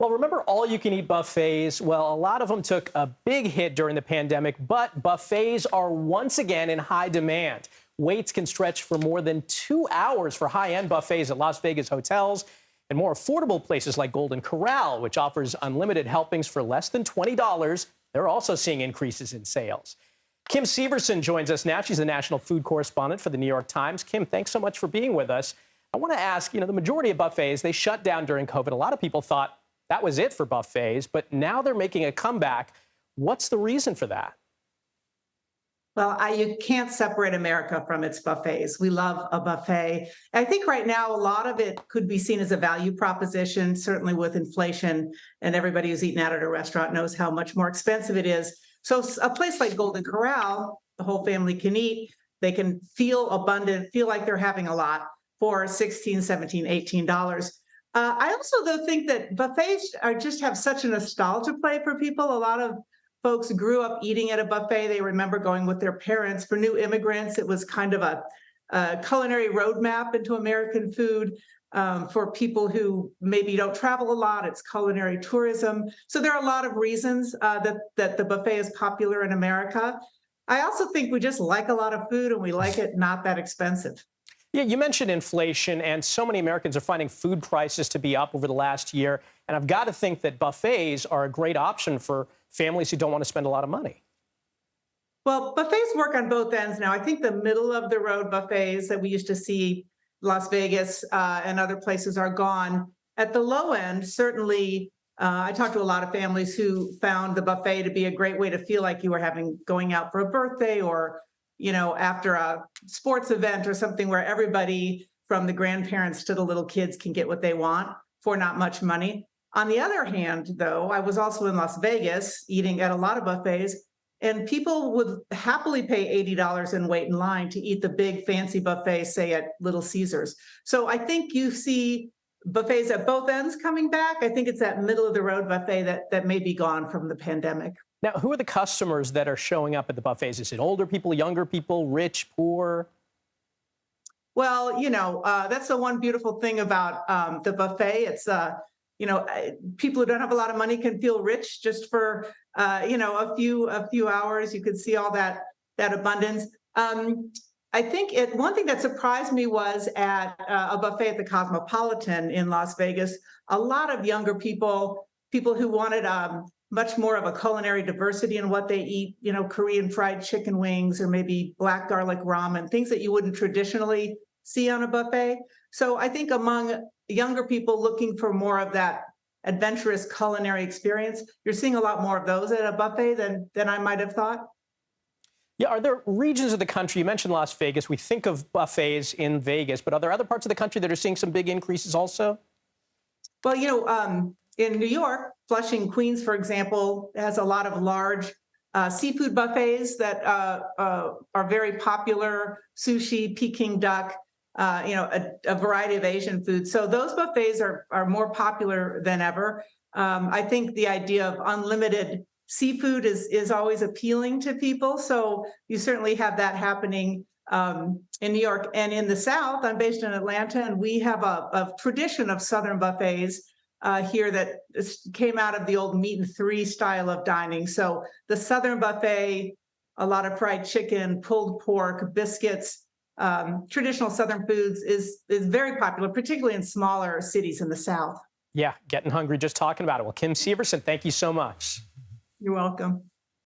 Well, remember all-you-can-eat buffets? Well, a lot of them took a big hit during the pandemic, but buffets are once again in high demand. Waits can stretch for more than 2 hours for high-end buffets at Las Vegas hotels and more affordable places like Golden Corral, which offers unlimited helpings for less than $20. They're also seeing increases in sales. Kim Severson joins us now. She's the national food correspondent for the New York Times. Kim, thanks so much for being with us. I want to ask, the majority of buffets, they shut down during COVID. A lot of people thought that was it for buffets, but now they're making a comeback. What's the reason for that? Well, you can't separate America from its buffets. We love a buffet. I think right now, a lot of it could be seen as a value proposition, certainly with inflation, and everybody who's eaten out at a restaurant knows how much more expensive it is. So a place like Golden Corral, the whole family can eat. They can feel abundant, feel like they're having a lot for $16, $17, $18. I also, though, think that buffets just have such a nostalgia play for people. A lot of folks grew up eating at a buffet. They remember going with their parents. For new immigrants, it was kind of a culinary roadmap into American food. For people who maybe don't travel a lot, it's culinary tourism. So there are a lot of reasons that the buffet is popular in America. I also think we just like a lot of food and we like it not that expensive. Yeah, you mentioned inflation, and so many Americans are finding food prices to be up over the last year. And I've got to think that buffets are a great option for families who don't want to spend a lot of money. Well, buffets work on both ends now. I think the middle of the road buffets that we used to see, Las Vegas and other places, are gone. At the low end, certainly, I talked to a lot of families who found the buffet to be a great way to feel like you were going out for a birthday or after a sports event or something where everybody from the grandparents to the little kids can get what they want for not much money. On the other hand, though, I was also in Las Vegas eating at a lot of buffets, and people would happily pay $80 and wait in line to eat the big fancy buffet, say at Little Caesars. So I think you see buffets at both ends coming back. I think it's that middle of the road buffet that may be gone from the pandemic. Now, who are the customers that are showing up at the buffets? Is it older people, younger people, rich, poor? Well, that's the one beautiful thing about the buffet. It's, people who don't have a lot of money can feel rich just for, a few hours. You could see all that abundance. I think one thing that surprised me was at a buffet at the Cosmopolitan in Las Vegas, a lot of younger people who wanted much more of a culinary diversity in what they eat, Korean fried chicken wings or maybe black garlic ramen, things that you wouldn't traditionally see on a buffet. So I think among younger people looking for more of that adventurous culinary experience, you're seeing a lot more of those at a buffet than I might have thought. Yeah, are there regions of the country, you mentioned Las Vegas, we think of buffets in Vegas, but are there other parts of the country that are seeing some big increases also? Well, in New York, Flushing, Queens, for example, has a lot of large seafood buffets that are very popular, sushi, Peking duck, a variety of Asian foods. So those buffets are more popular than ever. I think the idea of unlimited seafood is always appealing to people. So you certainly have that happening in New York. And in the South, I'm based in Atlanta, and we have a tradition of Southern buffets here that came out of the old meat and three style of dining. So the Southern buffet, a lot of fried chicken, pulled pork, biscuits, traditional Southern foods is very popular, particularly in smaller cities in the South. Yeah, getting hungry just talking about it. Well, Kim Severson, thank you so much. You're welcome.